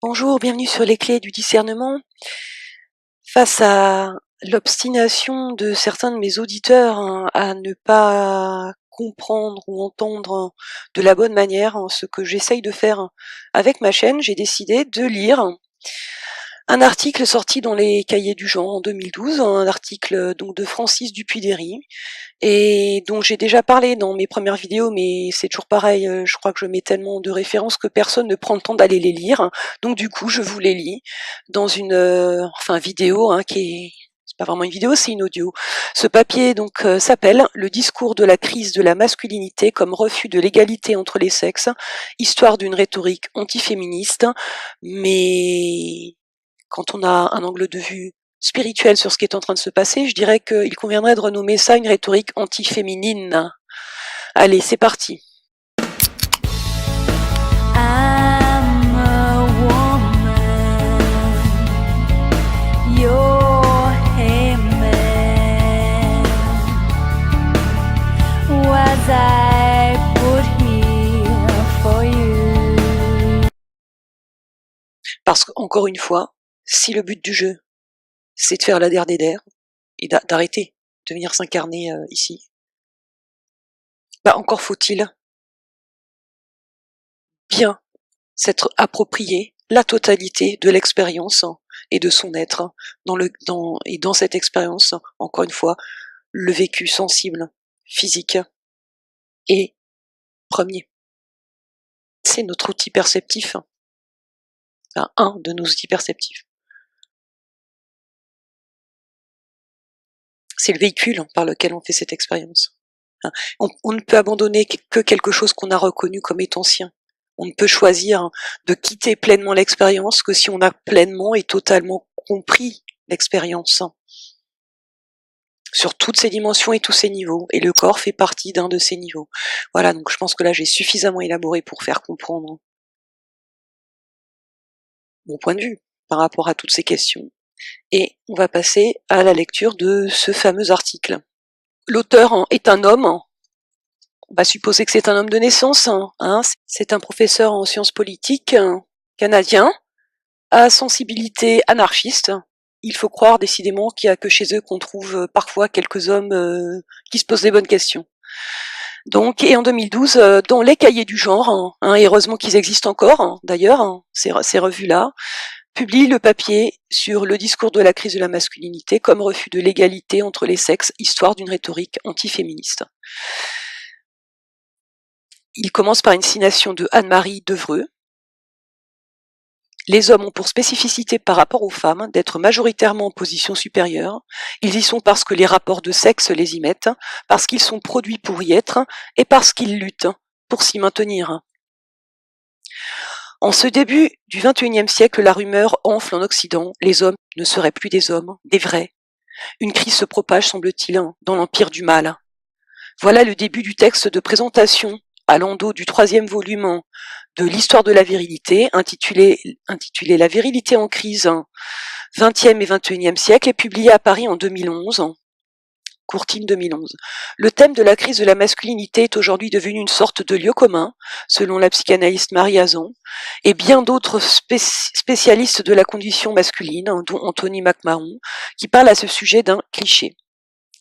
Bonjour, bienvenue sur les clés du discernement. Face à l'obstination de certains de mes auditeurs à ne pas comprendre ou entendre de la bonne manière ce que j'essaye de faire avec ma chaîne, j'ai décidé de lire un article sorti dans les Cahiers du genre en 2012, un article donc de Francis Dupuy-Derry, et dont j'ai déjà parlé dans mes premières vidéos, mais c'est toujours pareil, je crois que je mets tellement de références que personne ne prend le temps d'aller les lire. Donc du coup, je vous les lis dans une vidéo qui est c'est pas vraiment une vidéo, c'est une audio. Ce papier donc s'appelle Le discours de la crise de la masculinité comme refus de l'égalité entre les sexes, histoire d'une rhétorique antiféministe, mais quand on a un angle de vue spirituel sur ce qui est en train de se passer, je dirais qu'il conviendrait de renommer ça une rhétorique anti-féminine. Allez, c'est parti. I'm a woman, you're a man. Was I put here for you? Parce qu'encore une fois, si le but du jeu, c'est de faire la der des der, et d'arrêter de venir s'incarner ici, encore faut-il bien s'être approprié la totalité de l'expérience et de son être dans cette expérience, encore une fois, le vécu sensible, physique est premier. C'est notre outil perceptif, enfin, un de nos outils perceptifs. C'est le véhicule par lequel on fait cette expérience. On ne peut abandonner que quelque chose qu'on a reconnu comme étant sien. On ne peut choisir de quitter pleinement l'expérience que si on a pleinement et totalement compris l'expérience sur toutes ses dimensions et tous ses niveaux, et le corps fait partie d'un de ces niveaux. Voilà, donc je pense que là j'ai suffisamment élaboré pour faire comprendre mon point de vue par rapport à toutes ces questions. Et on va passer à la lecture de ce fameux article. L'auteur est un homme, on va supposer que c'est un homme de naissance, c'est un professeur en sciences politiques canadien, à sensibilité anarchiste. Il faut croire décidément qu'il n'y a que chez eux qu'on trouve parfois quelques hommes qui se posent les bonnes questions. Donc, et en 2012, dans les cahiers du genre, et heureusement qu'ils existent encore, d'ailleurs, ces revues-là, publie le papier sur le discours de la crise de la masculinité comme refus de l'égalité entre les sexes, histoire d'une rhétorique antiféministe. Il commence par une citation de Anne-Marie Devreux. Les hommes ont pour spécificité par rapport aux femmes d'être majoritairement en position supérieure. Ils y sont parce que les rapports de sexe les y mettent, parce qu'ils sont produits pour y être, et parce qu'ils luttent pour s'y maintenir. En ce début du XXIe siècle, la rumeur enfle en Occident. Les hommes ne seraient plus des hommes, des vrais. Une crise se propage, semble-t-il, dans l'empire du mal. Voilà le début du texte de présentation à l'endos du 3e volume de l'histoire de la virilité, intitulé La virilité en crise, 20e et 21e siècle, et publié à Paris en 2011, Courtine 2011. Le thème de la crise de la masculinité est aujourd'hui devenu une sorte de lieu commun, selon la psychanalyste Marie Hazan, et bien d'autres spécialistes de la condition masculine, dont Anthony McMahon, qui parlent à ce sujet d'un cliché.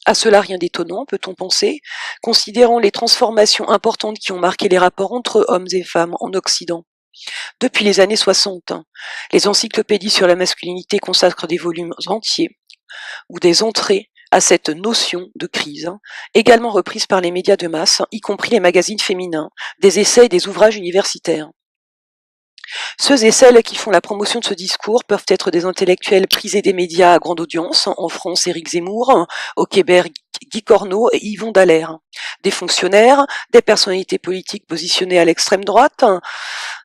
À cela, rien d'étonnant, peut-on penser, considérant les transformations importantes qui ont marqué les rapports entre hommes et femmes en Occident. Depuis les années 60, les encyclopédies sur la masculinité consacrent des volumes entiers ou des entrées à cette notion de crise, également reprise par les médias de masse, y compris les magazines féminins, des essais et des ouvrages universitaires. Ceux et celles qui font la promotion de ce discours peuvent être des intellectuels prisés des médias à grande audience, en France Éric Zemmour, au Québec Guy Corneau et Yvon Dallaire, des fonctionnaires, des personnalités politiques positionnées à l'extrême droite,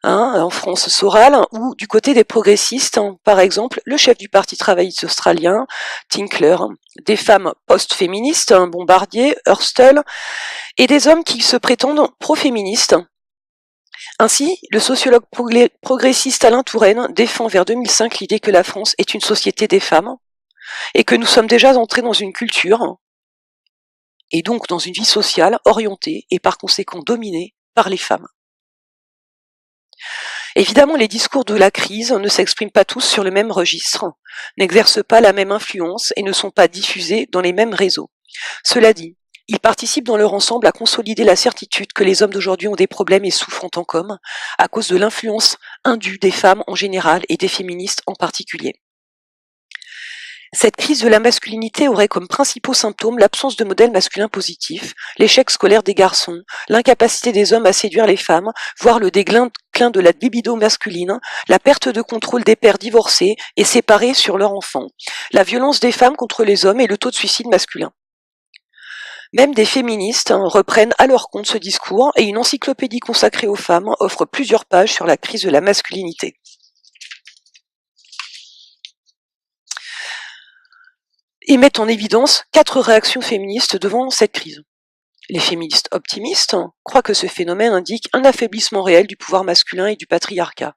en France Soral, ou du côté des progressistes, par exemple le chef du parti travailliste australien, Tinkler, des femmes post-féministes, Bombardier, Hurstel, et des hommes qui se prétendent pro-féministes. Ainsi, le sociologue progressiste Alain Touraine défend vers 2005 l'idée que la France est une société des femmes et que nous sommes déjà entrés dans une culture et donc dans une vie sociale orientée et par conséquent dominée par les femmes. Évidemment, les discours de la crise ne s'expriment pas tous sur le même registre, n'exercent pas la même influence et ne sont pas diffusés dans les mêmes réseaux. Cela dit, ils participent dans leur ensemble à consolider la certitude que les hommes d'aujourd'hui ont des problèmes et souffrent en tant qu'hommes, à cause de l'influence indue des femmes en général et des féministes en particulier. Cette crise de la masculinité aurait comme principaux symptômes l'absence de modèle masculin positif, l'échec scolaire des garçons, l'incapacité des hommes à séduire les femmes, voire le déclin de la libido masculine, la perte de contrôle des pères divorcés et séparés sur leurs enfants, la violence des femmes contre les hommes et le taux de suicide masculin. Même des féministes reprennent à leur compte ce discours et une encyclopédie consacrée aux femmes offre plusieurs pages sur la crise de la masculinité. Et mettent en évidence 4 réactions féministes devant cette crise. Les féministes optimistes croient que ce phénomène indique un affaiblissement réel du pouvoir masculin et du patriarcat.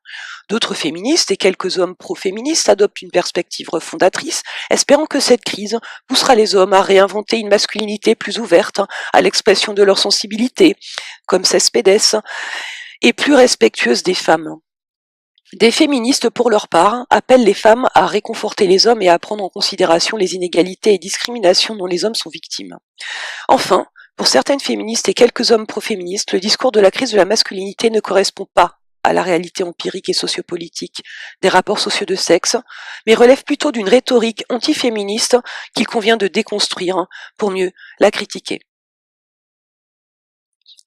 D'autres féministes et quelques hommes pro-féministes adoptent une perspective refondatrice, espérant que cette crise poussera les hommes à réinventer une masculinité plus ouverte à l'expression de leur sensibilité, comme Cespedes, et plus respectueuse des femmes. Des féministes, pour leur part, appellent les femmes à réconforter les hommes et à prendre en considération les inégalités et discriminations dont les hommes sont victimes. Enfin, pour certaines féministes et quelques hommes pro-féministes, le discours de la crise de la masculinité ne correspond pas à la réalité empirique et sociopolitique des rapports sociaux de sexe, mais relève plutôt d'une rhétorique antiféministe qu'il convient de déconstruire pour mieux la critiquer.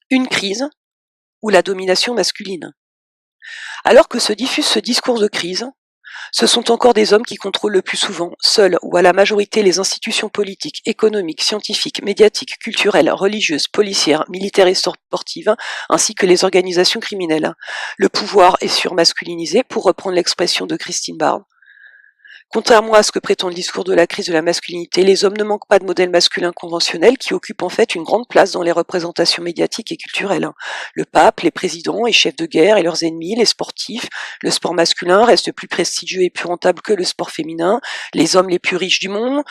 Une crise ou la domination masculine. Alors que se diffuse ce discours de crise, ce sont encore des hommes qui contrôlent le plus souvent, seuls ou à la majorité, les institutions politiques, économiques, scientifiques, médiatiques, culturelles, religieuses, policières, militaires et sportives, ainsi que les organisations criminelles. Le pouvoir est surmasculinisé, pour reprendre l'expression de Christine Bard. Contrairement à ce que prétend le discours de la crise de la masculinité, les hommes ne manquent pas de modèles masculins conventionnels qui occupent en fait une grande place dans les représentations médiatiques et culturelles. Le pape, les présidents et chefs de guerre et leurs ennemis, les sportifs, le sport masculin reste plus prestigieux et plus rentable que le sport féminin, les hommes les plus riches du monde,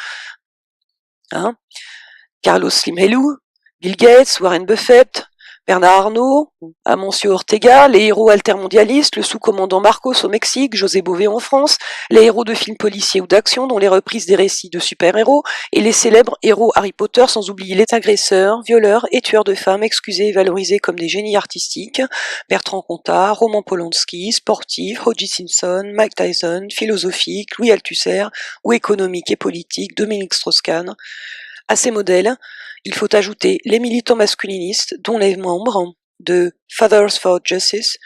Carlos Slim Helú, Bill Gates, Warren Buffett, Bernard Arnault, Amancio Ortega, les héros altermondialistes, le sous-commandant Marcos au Mexique, José Bové en France, les héros de films policiers ou d'action dont les reprises des récits de super-héros, et les célèbres héros Harry Potter, sans oublier les agresseurs, violeurs et tueurs de femmes excusés et valorisés comme des génies artistiques, Bertrand Cantat, Roman Polanski, sportifs, O.J. Simpson, Mike Tyson, philosophiques, Louis Althusser, ou économiques et politiques, Dominique Strauss-Kahn. À ces modèles, il faut ajouter les militants masculinistes, dont les membres de Fathers for Justice,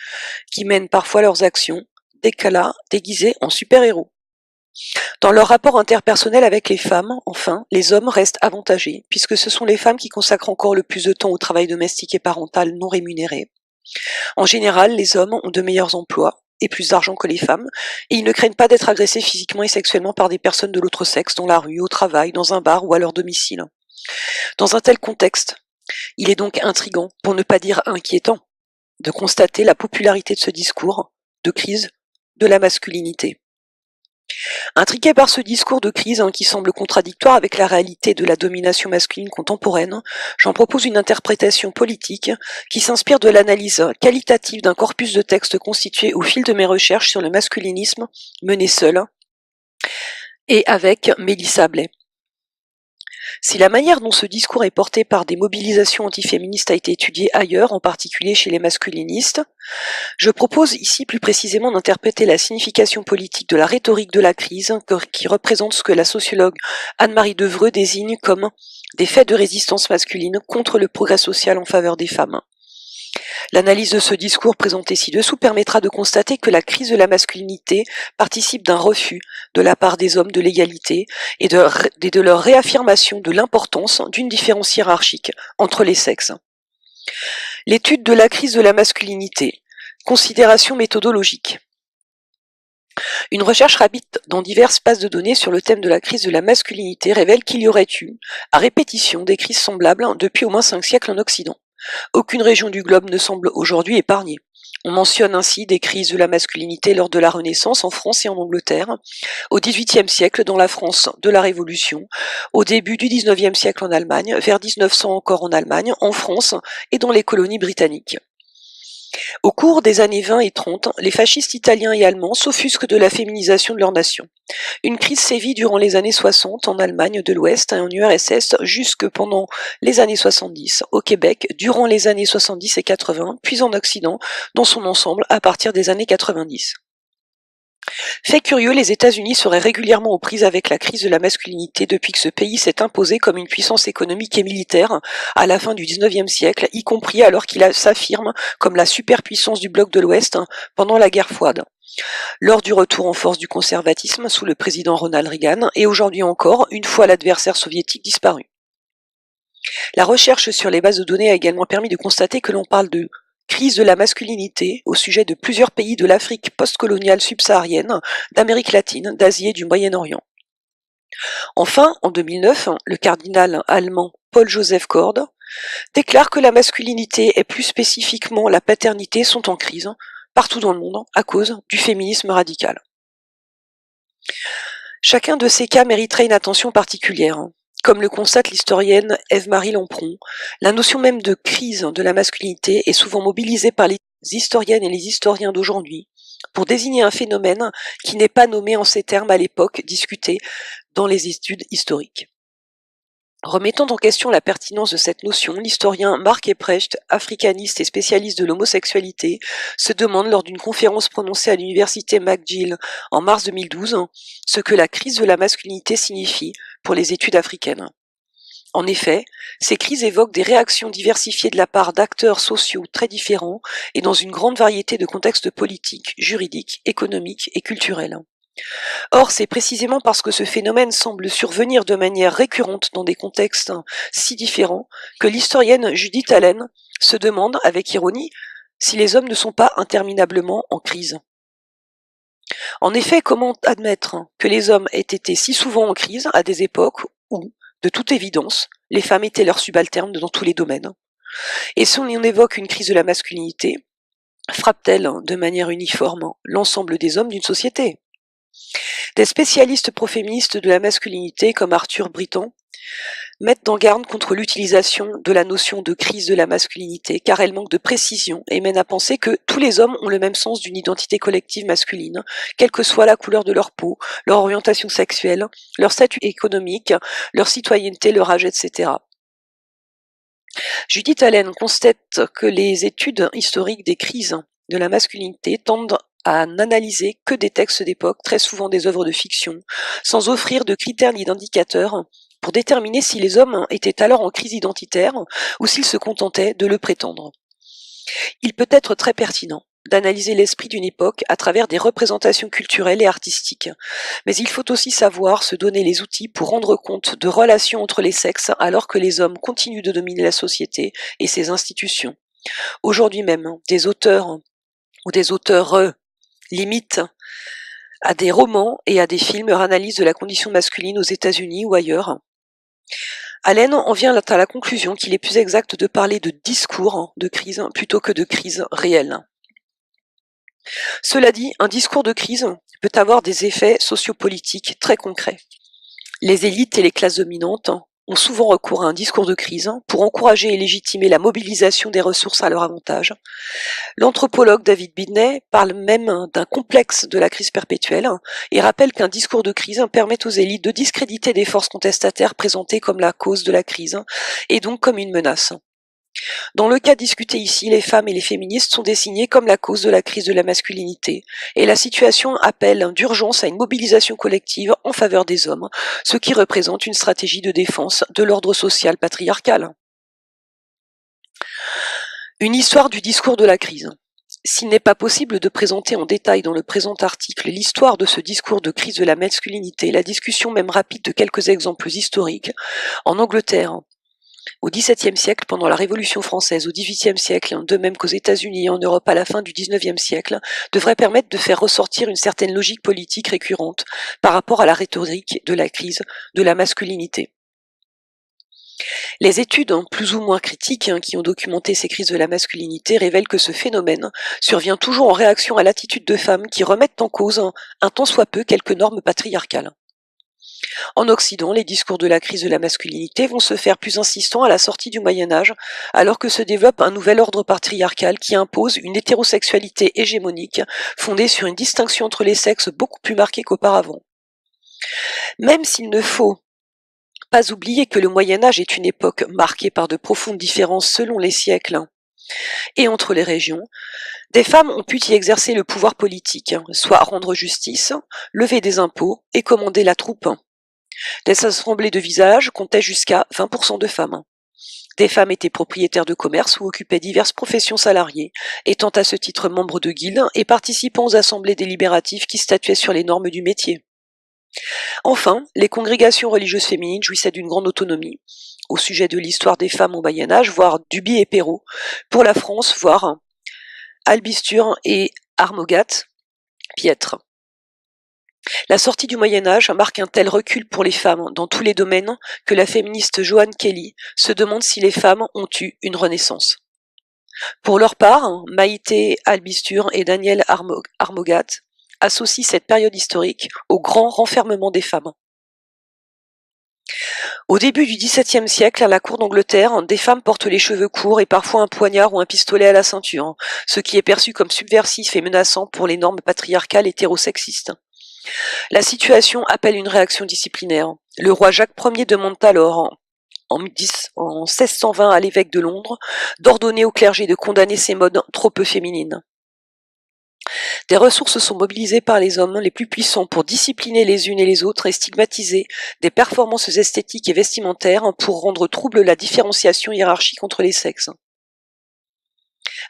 qui mènent parfois leurs actions, déguisés en super-héros. Dans leur rapport interpersonnel avec les femmes, enfin, les hommes restent avantagés, puisque ce sont les femmes qui consacrent encore le plus de temps au travail domestique et parental non rémunéré. En général, les hommes ont de meilleurs emplois et plus d'argent que les femmes, et ils ne craignent pas d'être agressés physiquement et sexuellement par des personnes de l'autre sexe dans la rue, au travail, dans un bar ou à leur domicile. Dans un tel contexte, il est donc intriguant, pour ne pas dire inquiétant, de constater la popularité de ce discours de crise de la masculinité. Intrigué par ce discours de crise qui semble contradictoire avec la réalité de la domination masculine contemporaine, j'en propose une interprétation politique qui s'inspire de l'analyse qualitative d'un corpus de textes constitué au fil de mes recherches sur le masculinisme menées seule et avec Mélissa Blais. Si la manière dont ce discours est porté par des mobilisations antiféministes a été étudiée ailleurs, en particulier chez les masculinistes, je propose ici plus précisément d'interpréter la signification politique de la rhétorique de la crise, qui représente ce que la sociologue Anne-Marie Devreux désigne comme des faits de résistance masculine contre le progrès social en faveur des femmes. L'analyse de ce discours présenté ci-dessous permettra de constater que la crise de la masculinité participe d'un refus de la part des hommes de l'égalité et de leur réaffirmation de l'importance d'une différence hiérarchique entre les sexes. L'étude de la crise de la masculinité. Considération méthodologique. Une recherche rapide dans diverses bases de données sur le thème de la crise de la masculinité révèle qu'il y aurait eu, à répétition, des crises semblables depuis au moins 5 siècles en Occident. Aucune région du globe ne semble aujourd'hui épargnée. On mentionne ainsi des crises de la masculinité lors de la Renaissance en France et en Angleterre, au XVIIIe siècle dans la France de la Révolution, au début du XIXe siècle en Allemagne, vers 1900 encore en Allemagne, en France et dans les colonies britanniques. Au cours des années 20 et 30, les fascistes italiens et allemands s'offusquent de la féminisation de leur nation. Une crise sévit durant les années 60 en Allemagne de l'Ouest et en URSS jusque pendant les années 70 au Québec, durant les années 70 et 80, puis en Occident dans son ensemble à partir des années 90. Fait curieux, les États-Unis seraient régulièrement aux prises avec la crise de la masculinité depuis que ce pays s'est imposé comme une puissance économique et militaire à la fin du XIXe siècle, y compris alors qu'il s'affirme comme la superpuissance du bloc de l'Ouest pendant la guerre froide. Lors du retour en force du conservatisme sous le président Ronald Reagan, et aujourd'hui encore, une fois l'adversaire soviétique disparu. La recherche sur les bases de données a également permis de constater que l'on parle de crise de la masculinité au sujet de plusieurs pays de l'Afrique postcoloniale subsaharienne, d'Amérique latine, d'Asie et du Moyen-Orient. Enfin, en 2009, le cardinal allemand Paul-Joseph Kord déclare que la masculinité et plus spécifiquement la paternité sont en crise partout dans le monde à cause du féminisme radical. Chacun de ces cas mériterait une attention particulière. Comme le constate l'historienne Ève-Marie Lampron, la notion même de crise de la masculinité est souvent mobilisée par les historiennes et les historiens d'aujourd'hui pour désigner un phénomène qui n'est pas nommé en ces termes à l'époque discuté dans les études historiques. Remettant en question la pertinence de cette notion, l'historien Marc Epprecht, africaniste et spécialiste de l'homosexualité, se demande lors d'une conférence prononcée à l'université McGill en mars 2012 ce que la crise de la masculinité signifie pour les études africaines. En effet, ces crises évoquent des réactions diversifiées de la part d'acteurs sociaux très différents et dans une grande variété de contextes politiques, juridiques, économiques et culturels. Or, c'est précisément parce que ce phénomène semble survenir de manière récurrente dans des contextes si différents que l'historienne Judith Allen se demande, avec ironie, si les hommes ne sont pas interminablement en crise. En effet, comment admettre que les hommes aient été si souvent en crise à des époques où, de toute évidence, les femmes étaient leurs subalternes dans tous les domaines? Et si on évoque une crise de la masculinité, frappe-t-elle de manière uniforme l'ensemble des hommes d'une société? Des spécialistes proféministes de la masculinité comme Arthur Britton mettent en garde contre l'utilisation de la notion de crise de la masculinité car elle manque de précision et mène à penser que tous les hommes ont le même sens d'une identité collective masculine, quelle que soit la couleur de leur peau, leur orientation sexuelle, leur statut économique, leur citoyenneté, leur âge, etc. Judith Allen constate que les études historiques des crises de la masculinité tendent à n'analyser que des textes d'époque, très souvent des œuvres de fiction, sans offrir de critères ni d'indicateurs pour déterminer si les hommes étaient alors en crise identitaire ou s'ils se contentaient de le prétendre. Il peut être très pertinent d'analyser l'esprit d'une époque à travers des représentations culturelles et artistiques, mais il faut aussi savoir se donner les outils pour rendre compte de relations entre les sexes alors que les hommes continuent de dominer la société et ses institutions. Aujourd'hui même, des auteurs ou des auteurs limitent à des romans et à des films leur analyse de la condition masculine aux États-Unis ou ailleurs. Allen en vient à la conclusion qu'il est plus exact de parler de discours de crise plutôt que de crise réelle. Cela dit, un discours de crise peut avoir des effets sociopolitiques très concrets. Les élites et les classes dominantes ont souvent recours à un discours de crise pour encourager et légitimer la mobilisation des ressources à leur avantage. L'anthropologue David Bidney parle même d'un complexe de la crise perpétuelle et rappelle qu'un discours de crise permet aux élites de discréditer des forces contestataires présentées comme la cause de la crise et donc comme une menace. Dans le cas discuté ici, les femmes et les féministes sont désignées comme la cause de la crise de la masculinité, et la situation appelle d'urgence à une mobilisation collective en faveur des hommes, ce qui représente une stratégie de défense de l'ordre social patriarcal. Une histoire du discours de la crise. S'il n'est pas possible de présenter en détail dans le présent article l'histoire de ce discours de crise de la masculinité, la discussion même rapide de quelques exemples historiques, en Angleterre, au XVIIe siècle, pendant la Révolution française, au XVIIIe siècle, de même qu'aux États-Unis et en Europe à la fin du XIXe siècle, devrait permettre de faire ressortir une certaine logique politique récurrente par rapport à la rhétorique de la crise de la masculinité. Les études plus ou moins critiques qui ont documenté ces crises de la masculinité révèlent que ce phénomène survient toujours en réaction à l'attitude de femmes qui remettent en cause un tant soit peu quelques normes patriarcales. En Occident, les discours de la crise de la masculinité vont se faire plus insistants à la sortie du Moyen-Âge, alors que se développe un nouvel ordre patriarcal qui impose une hétérosexualité hégémonique fondée sur une distinction entre les sexes beaucoup plus marquée qu'auparavant. Même s'il ne faut pas oublier que le Moyen-Âge est une époque marquée par de profondes différences selon les siècles et entre les régions, des femmes ont pu y exercer le pouvoir politique, soit rendre justice, lever des impôts et commander la troupe. Les assemblées de village comptaient jusqu'à 20% de femmes. Des femmes étaient propriétaires de commerces ou occupaient diverses professions salariées, étant à ce titre membres de guildes et participant aux assemblées délibératives qui statuaient sur les normes du métier. Enfin, les congrégations religieuses féminines jouissaient d'une grande autonomie au sujet de l'histoire des femmes au Moyen-Âge, voire Duby et Perrault, pour la France, voire Albisture et Armogat, Piètre. La sortie du Moyen-Âge marque un tel recul pour les femmes dans tous les domaines que la féministe Joanne Kelly se demande si les femmes ont eu une renaissance. Pour leur part, Maïté Albisture et Daniel Armogat associent cette période historique au grand renfermement des femmes. Au début du XVIIe siècle, à la cour d'Angleterre, des femmes portent les cheveux courts et parfois un poignard ou un pistolet à la ceinture, ce qui est perçu comme subversif et menaçant pour les normes patriarcales hétérosexistes. La situation appelle une réaction disciplinaire. Le roi Jacques Ier demande alors, en 1620 à l'évêque de Londres, d'ordonner au clergé de condamner ces modes trop peu féminines. Des ressources sont mobilisées par les hommes les plus puissants pour discipliner les unes et les autres et stigmatiser des performances esthétiques et vestimentaires pour rendre trouble la différenciation hiérarchique entre les sexes.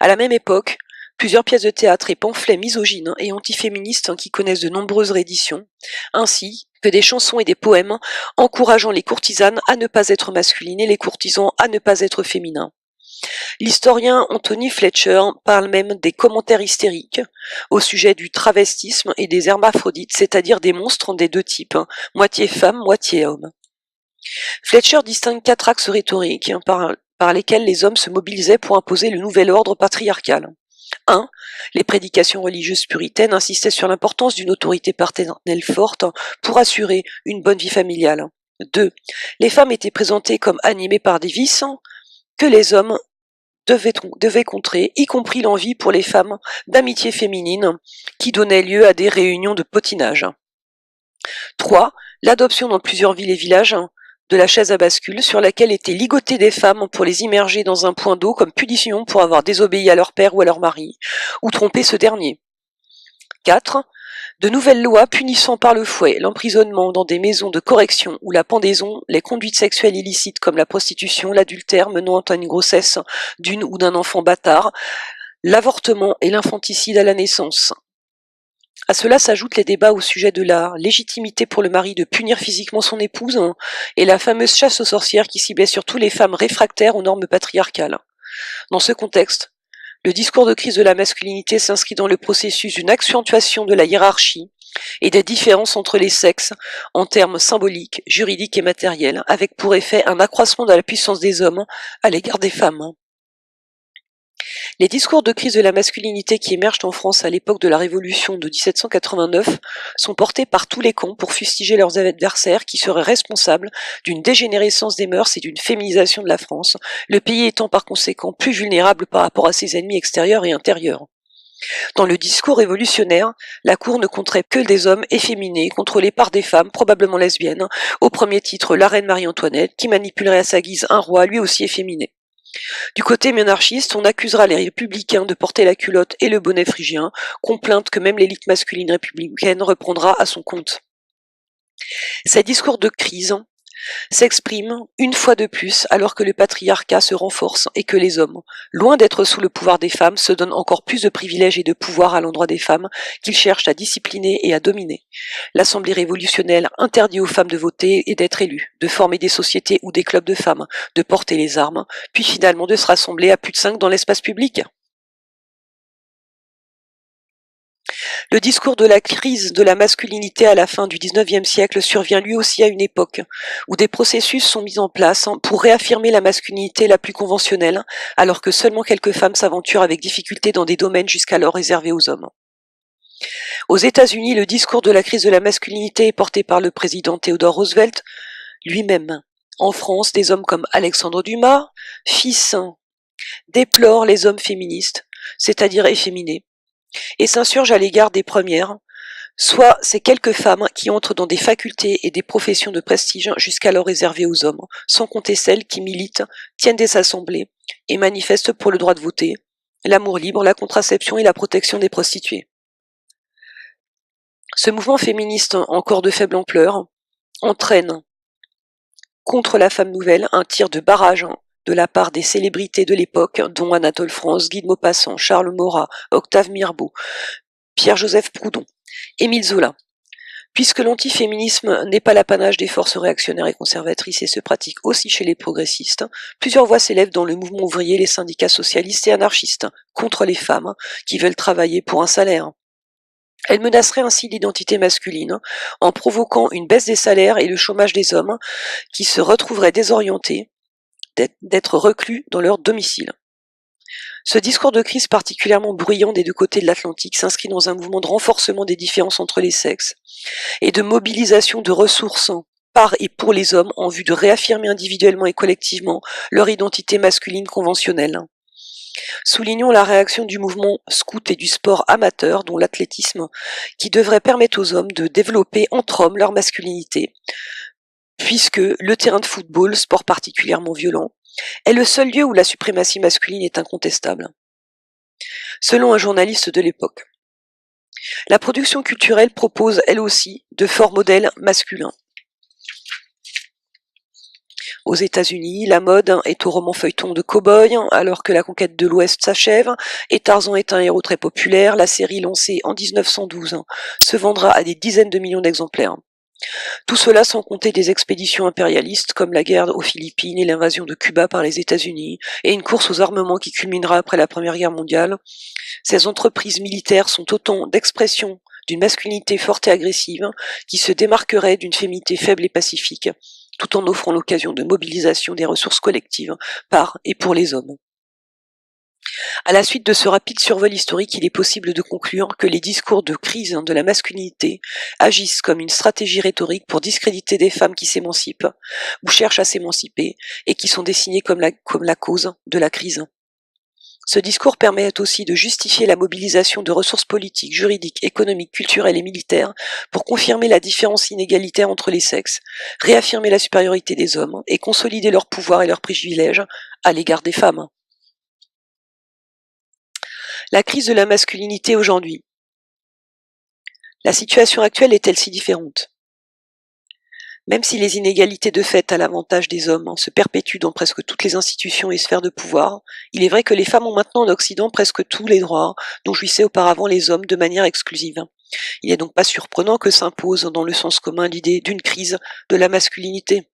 À la même époque, plusieurs pièces de théâtre et pamphlets misogynes et antiféministes qui connaissent de nombreuses rééditions, ainsi que des chansons et des poèmes encourageant les courtisanes à ne pas être masculines et les courtisans à ne pas être féminins. L'historien Anthony Fletcher parle même des commentaires hystériques au sujet du travestisme et des hermaphrodites, c'est-à-dire des monstres des deux types, moitié femme, moitié homme. Fletcher distingue 4 axes rhétoriques par lesquels les hommes se mobilisaient pour imposer le nouvel ordre patriarcal. 1. Les prédications religieuses puritaines insistaient sur l'importance d'une autorité paternelle forte pour assurer une bonne vie familiale. 2. Les femmes étaient présentées comme animées par des vices que les hommes devaient contrer, y compris l'envie pour les femmes d'amitié féminine qui donnait lieu à des réunions de potinage. 3. L'adoption dans plusieurs villes et villages de la chaise à bascule sur laquelle étaient ligotées des femmes pour les immerger dans un point d'eau comme punition pour avoir désobéi à leur père ou à leur mari, ou trompé ce dernier. 4. De nouvelles lois punissant par le fouet l'emprisonnement dans des maisons de correction ou la pendaison, les conduites sexuelles illicites comme la prostitution, l'adultère menant à une grossesse d'une ou d'un enfant bâtard, l'avortement et l'infanticide à la naissance. À cela s'ajoutent les débats au sujet de la légitimité pour le mari de punir physiquement son épouse et la fameuse chasse aux sorcières qui ciblait surtout les femmes réfractaires aux normes patriarcales. Dans ce contexte, le discours de crise de la masculinité s'inscrit dans le processus d'une accentuation de la hiérarchie et des différences entre les sexes en termes symboliques, juridiques et matériels, avec pour effet un accroissement de la puissance des hommes à l'égard des femmes. Les discours de crise de la masculinité qui émergent en France à l'époque de la Révolution de 1789 sont portés par tous les camps pour fustiger leurs adversaires qui seraient responsables d'une dégénérescence des mœurs et d'une féminisation de la France, le pays étant par conséquent plus vulnérable par rapport à ses ennemis extérieurs et intérieurs. Dans le discours révolutionnaire, la cour ne compterait que des hommes efféminés, contrôlés par des femmes, probablement lesbiennes, au premier titre la reine Marie-Antoinette, qui manipulerait à sa guise un roi lui aussi efféminé. Du côté monarchiste, on accusera les républicains de porter la culotte et le bonnet phrygien, complainte que même l'élite masculine républicaine reprendra à son compte. Ces discours de crise s'expriment une fois de plus alors que le patriarcat se renforce et que les hommes, loin d'être sous le pouvoir des femmes, se donnent encore plus de privilèges et de pouvoir à l'endroit des femmes qu'ils cherchent à discipliner et à dominer. L'Assemblée révolutionnaire interdit aux femmes de voter et d'être élues, de former des sociétés ou des clubs de femmes, de porter les armes, puis finalement de se rassembler à plus de 5 dans l'espace public. Le discours de la crise de la masculinité à la fin du XIXe siècle survient lui aussi à une époque où des processus sont mis en place pour réaffirmer la masculinité la plus conventionnelle, alors que seulement quelques femmes s'aventurent avec difficulté dans des domaines jusqu'alors réservés aux hommes. Aux États-Unis, le discours de la crise de la masculinité est porté par le président Theodore Roosevelt lui-même. En France, des hommes comme Alexandre Dumas, fils, déplorent les hommes féministes, c'est-à-dire efféminés, et s'insurgent à l'égard des premières, soit ces quelques femmes qui entrent dans des facultés et des professions de prestige jusqu'alors réservées aux hommes, sans compter celles qui militent, tiennent des assemblées et manifestent pour le droit de voter, l'amour libre, la contraception et la protection des prostituées. Ce mouvement féministe, encore de faible ampleur, entraîne contre la femme nouvelle un tir de barrage de la part des célébrités de l'époque, dont Anatole France, Guy de Maupassant, Charles Maurras, Octave Mirbeau, Pierre-Joseph Proudhon, Émile Zola. Puisque l'antiféminisme n'est pas l'apanage des forces réactionnaires et conservatrices et se pratique aussi chez les progressistes, plusieurs voix s'élèvent dans le mouvement ouvrier, les syndicats socialistes et anarchistes, contre les femmes qui veulent travailler pour un salaire. Elle menacerait ainsi l'identité masculine en provoquant une baisse des salaires et le chômage des hommes qui se retrouveraient désorientés d'être reclus dans leur domicile. Ce discours de crise particulièrement bruyant des deux côtés de l'Atlantique s'inscrit dans un mouvement de renforcement des différences entre les sexes et de mobilisation de ressources par et pour les hommes en vue de réaffirmer individuellement et collectivement leur identité masculine conventionnelle. Soulignons la réaction du mouvement scout et du sport amateur, dont l'athlétisme, qui devrait permettre aux hommes de développer entre hommes leur masculinité, puisque le terrain de football, sport particulièrement violent, est le seul lieu où la suprématie masculine est incontestable. Selon un journaliste de l'époque, la production culturelle propose elle aussi de forts modèles masculins. Aux États-Unis, la mode est au roman feuilleton de cow-boy, alors que la conquête de l'Ouest s'achève, et Tarzan est un héros très populaire. La série lancée en 1912 se vendra à des dizaines de millions d'exemplaires. Tout cela sans compter des expéditions impérialistes comme la guerre aux Philippines et l'invasion de Cuba par les États-Unis, et une course aux armements qui culminera après la Première Guerre mondiale. Ces entreprises militaires sont autant d'expressions d'une masculinité forte et agressive qui se démarquerait d'une féminité faible et pacifique, tout en offrant l'occasion de mobilisation des ressources collectives par et pour les hommes. À la suite de ce rapide survol historique, il est possible de conclure que les discours de crise de la masculinité agissent comme une stratégie rhétorique pour discréditer des femmes qui s'émancipent ou cherchent à s'émanciper et qui sont désignées comme la cause de la crise. Ce discours permet aussi de justifier la mobilisation de ressources politiques, juridiques, économiques, culturelles et militaires pour confirmer la différence inégalitaire entre les sexes, réaffirmer la supériorité des hommes et consolider leur pouvoir et leurs privilèges à l'égard des femmes. La crise de la masculinité aujourd'hui. La situation actuelle est-elle si différente ? Même si les inégalités de fait à l'avantage des hommes se perpétuent dans presque toutes les institutions et sphères de pouvoir, il est vrai que les femmes ont maintenant en Occident presque tous les droits dont jouissaient auparavant les hommes de manière exclusive. Il n'est donc pas surprenant que s'impose dans le sens commun l'idée d'une crise de la masculinité.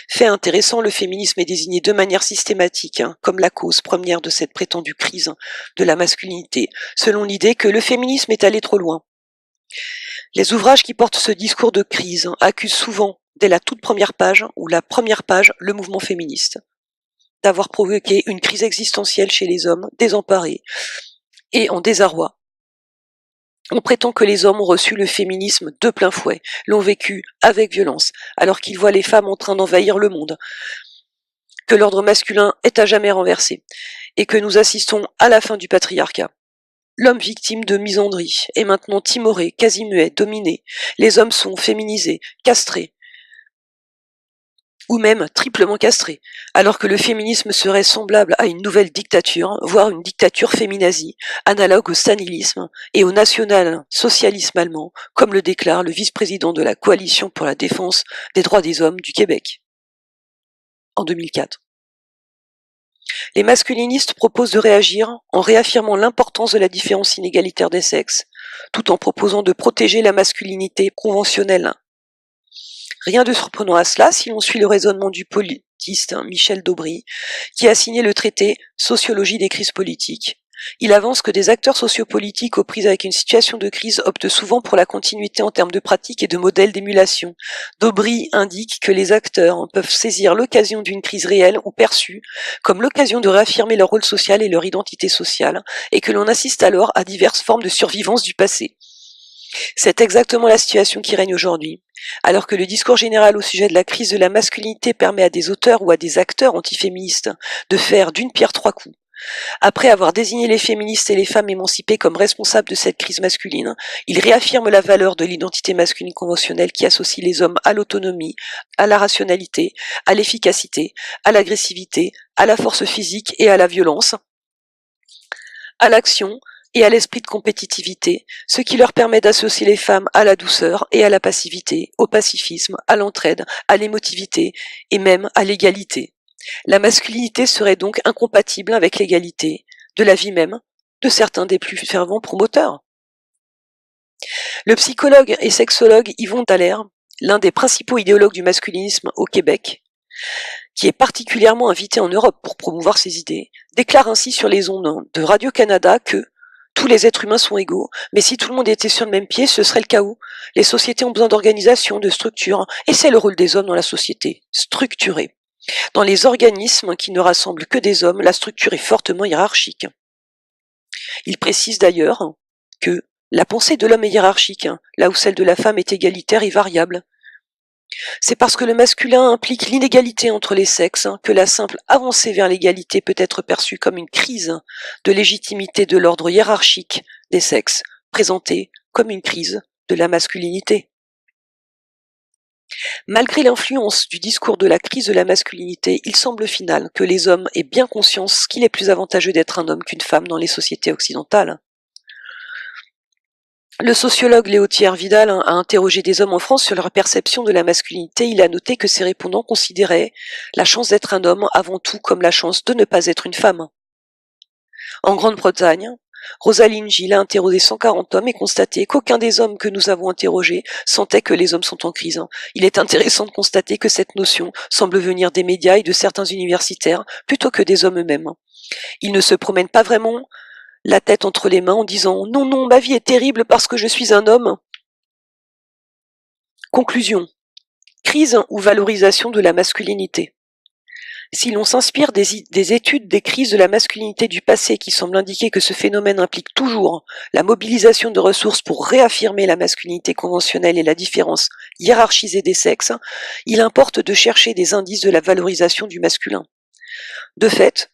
Fait intéressant, le féminisme est désigné de manière systématique comme la cause première de cette prétendue crise de la masculinité, selon l'idée que le féminisme est allé trop loin. Les ouvrages qui portent ce discours de crise accusent souvent, dès la toute première page, ou la première page, le mouvement féministe, d'avoir provoqué une crise existentielle chez les hommes, désemparés et en désarroi. On prétend que les hommes ont reçu le féminisme de plein fouet, l'ont vécu avec violence, alors qu'ils voient les femmes en train d'envahir le monde, que l'ordre masculin est à jamais renversé, et que nous assistons à la fin du patriarcat. L'homme victime de misandrie est maintenant timoré, quasi muet, dominé. Les hommes sont féminisés, castrés, ou même triplement castrés, alors que le féminisme serait semblable à une nouvelle dictature, voire une dictature féminazie, analogue au stalinisme et au national-socialisme allemand, comme le déclare le vice-président de la Coalition pour la défense des droits des hommes du Québec en 2004. Les masculinistes proposent de réagir en réaffirmant l'importance de la différence inégalitaire des sexes, tout en proposant de protéger la masculinité conventionnelle. Rien de surprenant à cela si l'on suit le raisonnement du politiste Michel Daubry, qui a signé le traité Sociologie des crises politiques. Il avance que des acteurs sociopolitiques aux prises avec une situation de crise optent souvent pour la continuité en termes de pratiques et de modèles d'émulation. Daubry indique que les acteurs peuvent saisir l'occasion d'une crise réelle ou perçue comme l'occasion de réaffirmer leur rôle social et leur identité sociale, et que l'on assiste alors à diverses formes de survivance du passé. C'est exactement la situation qui règne aujourd'hui. Alors que le discours général au sujet de la crise de la masculinité permet à des auteurs ou à des acteurs antiféministes de faire d'une pierre trois coups. Après avoir désigné les féministes et les femmes émancipées comme responsables de cette crise masculine, ils réaffirment la valeur de l'identité masculine conventionnelle qui associe les hommes à l'autonomie, à la rationalité, à l'efficacité, à l'agressivité, à la force physique et à la violence, à l'action et à l'esprit de compétitivité, ce qui leur permet d'associer les femmes à la douceur et à la passivité, au pacifisme, à l'entraide, à l'émotivité et même à l'égalité. La masculinité serait donc incompatible avec l'égalité, de la vie même, de certains des plus fervents promoteurs. Le psychologue et sexologue Yvon Dallaire, l'un des principaux idéologues du masculinisme au Québec, qui est particulièrement invité en Europe pour promouvoir ses idées, déclare ainsi sur les ondes de Radio-Canada que tous les êtres humains sont égaux, mais si tout le monde était sur le même pied, ce serait le chaos. Les sociétés ont besoin d'organisation, de structure, et c'est le rôle des hommes dans la société, structurée. Dans les organismes qui ne rassemblent que des hommes, la structure est fortement hiérarchique. Il précise d'ailleurs que la pensée de l'homme est hiérarchique, là où celle de la femme est égalitaire et variable. C'est parce que le masculin implique l'inégalité entre les sexes que la simple avancée vers l'égalité peut être perçue comme une crise de légitimité de l'ordre hiérarchique des sexes, présentée comme une crise de la masculinité. Malgré l'influence du discours de la crise de la masculinité, il semble au final que les hommes aient bien conscience qu'il est plus avantageux d'être un homme qu'une femme dans les sociétés occidentales. Le sociologue Léo Thiers-Vidal a interrogé des hommes en France sur leur perception de la masculinité. Il a noté que ces répondants considéraient la chance d'être un homme avant tout comme la chance de ne pas être une femme. En Grande-Bretagne, Rosaline Gilles a interrogé 140 hommes et constaté qu'aucun des hommes que nous avons interrogés sentait que les hommes sont en crise. Il est intéressant de constater que cette notion semble venir des médias et de certains universitaires plutôt que des hommes eux-mêmes. Ils ne se promènent pas vraiment la tête entre les mains en disant « Non, non, ma vie est terrible parce que je suis un homme ». Conclusion. Crise ou valorisation de la masculinité. Si l'on s'inspire des études des crises de la masculinité du passé qui semblent indiquer que ce phénomène implique toujours la mobilisation de ressources pour réaffirmer la masculinité conventionnelle et la différence hiérarchisée des sexes, il importe de chercher des indices de la valorisation du masculin. De fait,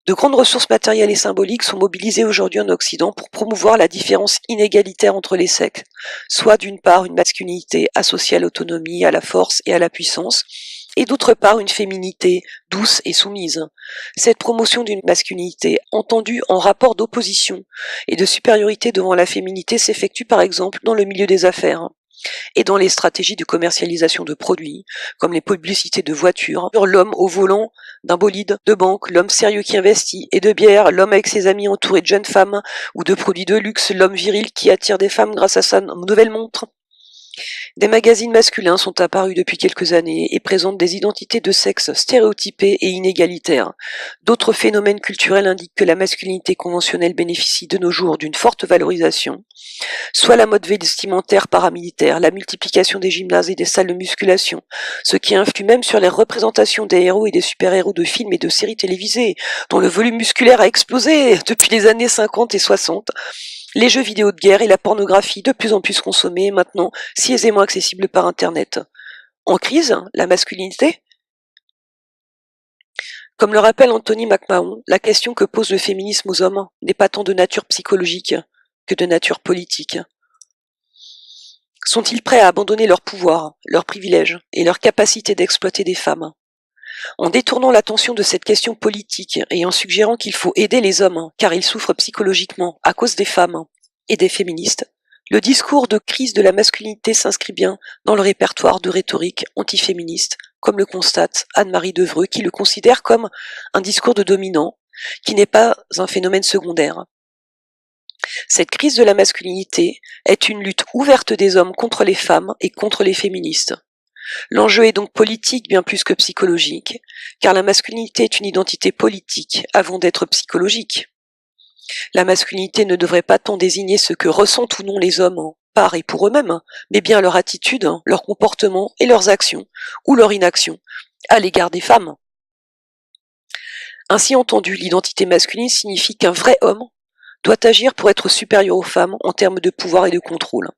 de grandes ressources matérielles et symboliques sont mobilisées aujourd'hui en Occident pour promouvoir la différence inégalitaire entre les sexes, soit d'une part une masculinité associée à l'autonomie, à la force et à la puissance, et d'autre part une féminité douce et soumise. Cette promotion d'une masculinité, entendue en rapport d'opposition et de supériorité devant la féminité, s'effectue par exemple dans le milieu des affaires et dans les stratégies de commercialisation de produits, comme les publicités de voitures, l'homme au volant d'un bolide de banque, l'homme sérieux qui investit, et de bière, l'homme avec ses amis entouré de jeunes femmes, ou de produits de luxe, l'homme viril qui attire des femmes grâce à sa nouvelle montre. Des magazines masculins sont apparus depuis quelques années et présentent des identités de sexe stéréotypées et inégalitaires. D'autres phénomènes culturels indiquent que la masculinité conventionnelle bénéficie de nos jours d'une forte valorisation, soit la mode vestimentaire paramilitaire, la multiplication des gymnases et des salles de musculation, ce qui influe même sur les représentations des héros et des super-héros de films et de séries télévisées, dont le volume musculaire a explosé depuis les années 50 et 60, les jeux vidéo de guerre et la pornographie de plus en plus consommée et maintenant si aisément accessible par Internet. En crise, la masculinité ? Comme le rappelle Anthony McMahon, la question que pose le féminisme aux hommes n'est pas tant de nature psychologique que de nature politique. Sont-ils prêts à abandonner leur pouvoir, leurs privilèges et leur capacité d'exploiter des femmes ? En détournant l'attention de cette question politique et en suggérant qu'il faut aider les hommes car ils souffrent psychologiquement à cause des femmes et des féministes, le discours de crise de la masculinité s'inscrit bien dans le répertoire de rhétorique antiféministe, comme le constate Anne-Marie Devreux, qui le considère comme un discours de dominant, qui n'est pas un phénomène secondaire. Cette crise de la masculinité est une lutte ouverte des hommes contre les femmes et contre les féministes. L'enjeu est donc politique bien plus que psychologique, car la masculinité est une identité politique avant d'être psychologique. La masculinité ne devrait pas tant désigner ce que ressentent ou non les hommes par et pour eux-mêmes, mais bien leur attitude, leur comportement et leurs actions, ou leur inaction, à l'égard des femmes. Ainsi entendu, l'identité masculine signifie qu'un vrai homme doit agir pour être supérieur aux femmes en termes de pouvoir et de contrôle.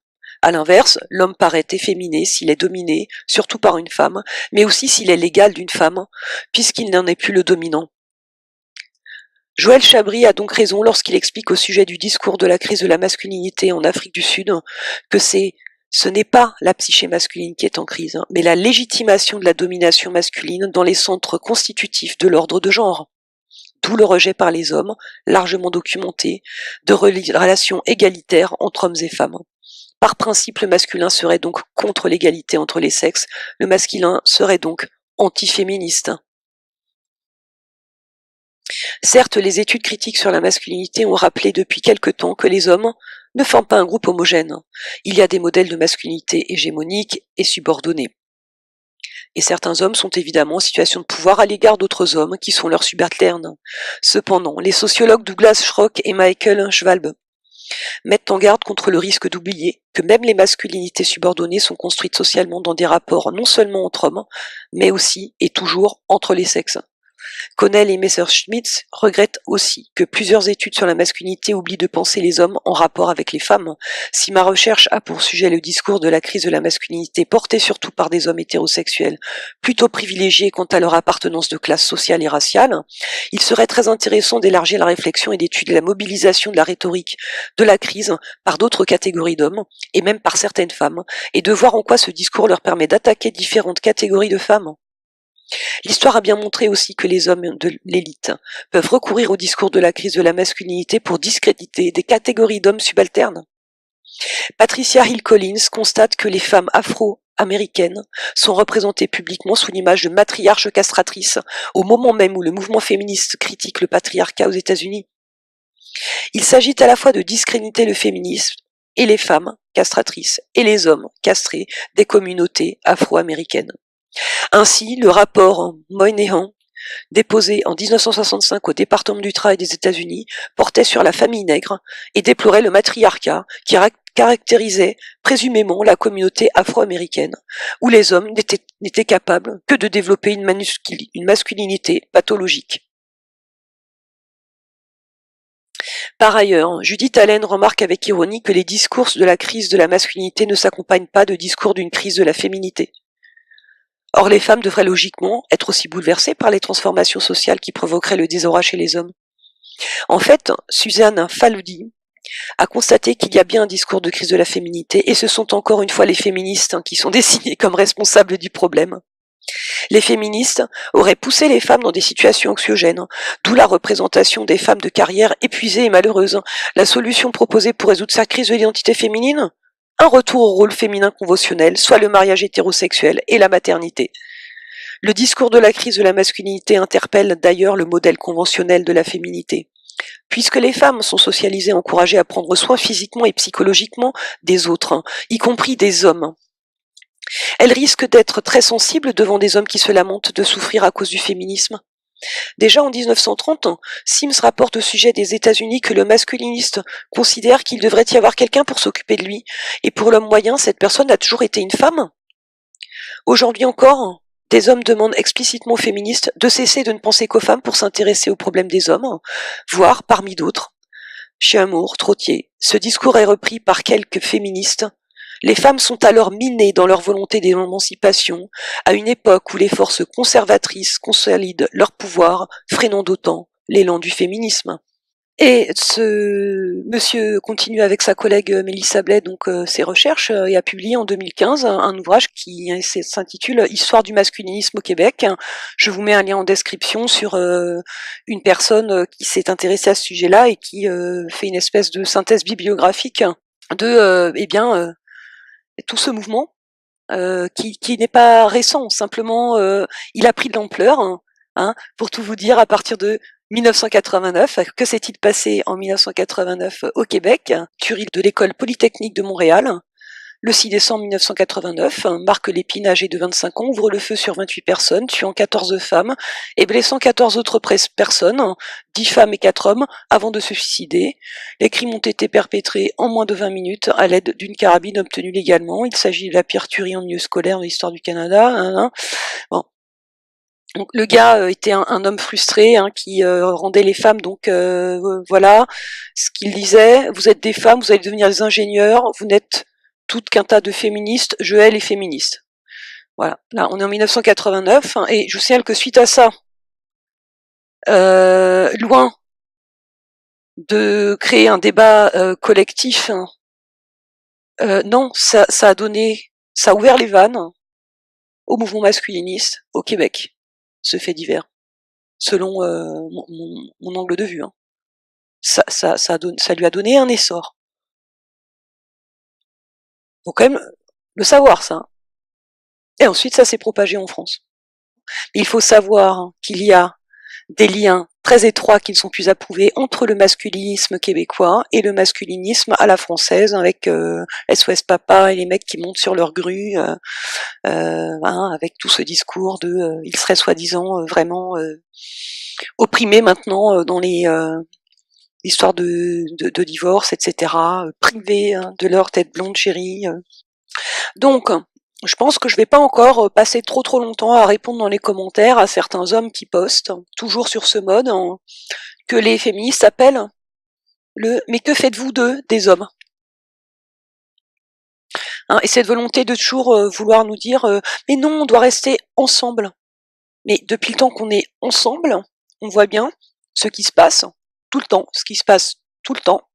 À l'inverse, l'homme paraît efféminé s'il est dominé, surtout par une femme, mais aussi s'il est l'égal d'une femme, puisqu'il n'en est plus le dominant. Joël Chabry a donc raison lorsqu'il explique au sujet du discours de la crise de la masculinité en Afrique du Sud que ce n'est pas la psyché masculine qui est en crise, mais la légitimation de la domination masculine dans les centres constitutifs de l'ordre de genre. D'où le rejet par les hommes, largement documenté, de relations égalitaires entre hommes et femmes. Par principe, le masculin serait donc contre l'égalité entre les sexes, le masculin serait donc antiféministe. Certes, les études critiques sur la masculinité ont rappelé depuis quelque temps que les hommes ne forment pas un groupe homogène. Il y a des modèles de masculinité hégémoniques et subordonnés. Et certains hommes sont évidemment en situation de pouvoir à l'égard d'autres hommes qui sont leurs subalternes. Cependant, les sociologues Douglas Schrock et Michael Schwalbe mettent en garde contre le risque d'oublier que même les masculinités subordonnées sont construites socialement dans des rapports non seulement entre hommes, mais aussi et toujours entre les sexes. Connell et Messerschmitt regrettent aussi que plusieurs études sur la masculinité oublient de penser les hommes en rapport avec les femmes. Si ma recherche a pour sujet le discours de la crise de la masculinité porté surtout par des hommes hétérosexuels, plutôt privilégiés quant à leur appartenance de classe sociale et raciale, il serait très intéressant d'élargir la réflexion et d'étudier la mobilisation de la rhétorique de la crise par d'autres catégories d'hommes, et même par certaines femmes, et de voir en quoi ce discours leur permet d'attaquer différentes catégories de femmes. L'histoire a bien montré aussi que les hommes de l'élite peuvent recourir au discours de la crise de la masculinité pour discréditer des catégories d'hommes subalternes. Patricia Hill Collins constate que les femmes afro-américaines sont représentées publiquement sous l'image de matriarches castratrices au moment même où le mouvement féministe critique le patriarcat aux États-Unis. Il s'agit à la fois de discréditer le féminisme et les femmes castratrices et les hommes castrés des communautés afro-américaines. Ainsi, le rapport Moynihan, déposé en 1965 au département du travail des États-Unis, portait sur la famille nègre et déplorait le matriarcat qui caractérisait présumément la communauté afro-américaine, où les hommes n'étaient capables que de développer une masculinité pathologique. Par ailleurs, Judith Allen remarque avec ironie que les discours de la crise de la masculinité ne s'accompagnent pas de discours d'une crise de la féminité. Or, les femmes devraient logiquement être aussi bouleversées par les transformations sociales qui provoqueraient le désarroi chez les hommes. En fait, Suzanne Faludi a constaté qu'il y a bien un discours de crise de la féminité, et ce sont encore une fois les féministes qui sont désignées comme responsables du problème. Les féministes auraient poussé les femmes dans des situations anxiogènes, d'où la représentation des femmes de carrière épuisées et malheureuses. La solution proposée pour résoudre cette crise de l'identité féminine ? Un retour au rôle féminin conventionnel, soit le mariage hétérosexuel et la maternité. Le discours de la crise de la masculinité interpelle d'ailleurs le modèle conventionnel de la féminité. Puisque les femmes sont socialisées, encouragées à prendre soin physiquement et psychologiquement des autres, y compris des hommes, elles risquent d'être très sensibles devant des hommes qui se lamentent de souffrir à cause du féminisme. Déjà en 1930, Sims rapporte au sujet des États-Unis que le masculiniste considère qu'il devrait y avoir quelqu'un pour s'occuper de lui, et pour l'homme moyen, cette personne a toujours été une femme. Aujourd'hui encore, des hommes demandent explicitement aux féministes de cesser de ne penser qu'aux femmes pour s'intéresser aux problèmes des hommes, voire, parmi d'autres, chez Amour, Trottier, ce discours est repris par quelques féministes. Les femmes sont alors minées dans leur volonté d'émancipation, à une époque où les forces conservatrices consolident leur pouvoir, freinant d'autant l'élan du féminisme. Et ce monsieur continue avec sa collègue Mélissa Blais ses recherches et a publié en 2015 un ouvrage qui s'intitule Histoire du masculinisme au Québec. Je vous mets un lien en description sur une personne qui s'est intéressée à ce sujet-là et qui fait une espèce de synthèse bibliographique de tout ce mouvement qui n'est pas récent, simplement il a pris de l'ampleur, pour tout vous dire, à partir de 1989. Que s'est-il passé en 1989 au Québec? Tuerie de l'école polytechnique de Montréal. Le 6 décembre 1989, Marc Lépine, âgé de 25 ans, ouvre le feu sur 28 personnes, tuant 14 femmes et blessant 14 autres personnes, 10 femmes et 4 hommes, avant de se suicider. Les crimes ont été perpétrés en moins de 20 minutes à l'aide d'une carabine obtenue légalement. Il s'agit de la pire tuerie en milieu scolaire de l'histoire du Canada. Bon. Donc, le gars était un homme frustré qui rendait les femmes, voilà ce qu'il disait: vous êtes des femmes, vous allez devenir des ingénieurs, vous n'êtes tout qu'un tas de féministes, je hais les féministes. Voilà, là on est en 1989, hein, et je vous signale que suite à ça, loin de créer un débat collectif, hein, non, ça a ouvert les vannes au mouvement masculiniste au Québec, ce fait divers, selon mon angle de vue. Hein. Ça lui a donné un essor. Faut quand même le savoir, ça. Et ensuite, ça s'est propagé en France. Il faut savoir qu'il y a des liens très étroits qui ne sont plus approuvés entre le masculinisme québécois et le masculinisme à la française, avec SOS Papa et les mecs qui montent sur leur grue, avec tout ce discours de ils seraient soi-disant vraiment opprimés maintenant dans les histoires de divorce, etc., privés de leur tête blonde chérie. Donc, je pense que je vais pas encore passer trop longtemps à répondre dans les commentaires à certains hommes qui postent, toujours sur ce mode, hein, que les féministes appellent le « mais que faites-vous d'eux, des hommes ?» hein, et cette volonté de toujours vouloir nous dire mais non, on doit rester ensemble. Mais depuis le temps qu'on est ensemble, on voit bien ce qui se passe tout le temps. Ce qui se passe tout le temps,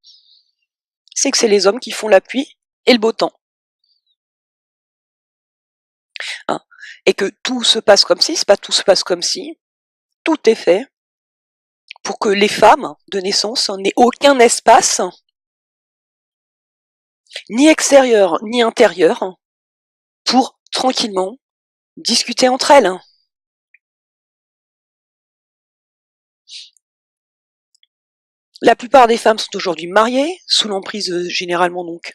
c'est que c'est les hommes qui font la pluie et le beau temps. Hein, et que tout se passe comme si, c'est pas tout se passe comme si, tout est fait pour que les femmes de naissance n'aient aucun espace, ni extérieur ni intérieur, pour tranquillement discuter entre elles. La plupart des femmes sont aujourd'hui mariées, sous l'emprise généralement donc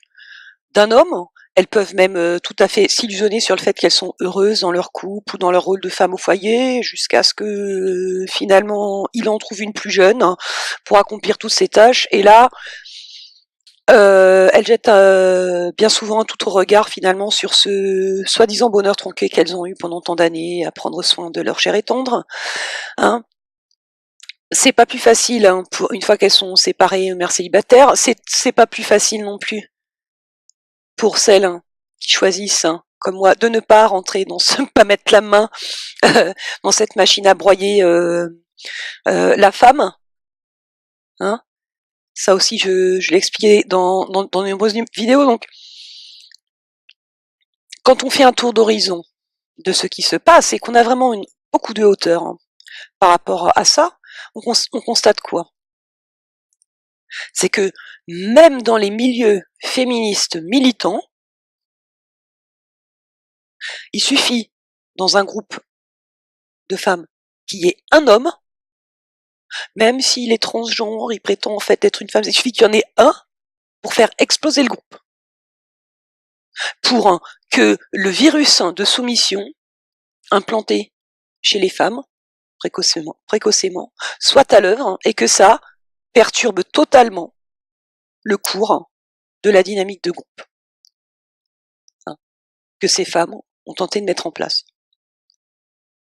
d'un homme. Elles peuvent même tout à fait s'illusionner sur le fait qu'elles sont heureuses dans leur couple ou dans leur rôle de femme au foyer, jusqu'à ce que finalement il en trouve une plus jeune pour accomplir toutes ces tâches. Et là, elles jettent bien souvent un tout autre regard finalement sur ce soi-disant bonheur tronqué qu'elles ont eu pendant tant d'années à prendre soin de leur chair et tendre. Hein. C'est pas plus facile, hein, pour une fois qu'elles sont séparées, mères célibataires, c'est pas plus facile non plus pour celles qui choisissent, hein, comme moi, de ne pas rentrer dans ce, pas mettre la main dans cette machine à broyer la femme. Hein. Ça aussi, je l'ai expliqué dans de nombreuses vidéos. Donc, quand on fait un tour d'horizon de ce qui se passe et qu'on a vraiment beaucoup de hauteur, hein, par rapport à ça, on constate quoi? C'est que même dans les milieux féministes militants, il suffit, dans un groupe de femmes, qu'il y ait un homme, même s'il est transgenre, il prétend en fait être une femme, il suffit qu'il y en ait un pour faire exploser le groupe. Pour que le virus de soumission implanté chez les femmes, précocement, soit à l'œuvre et que ça perturbe totalement le cours de la dynamique de groupe, hein, que ces femmes ont tenté de mettre en place.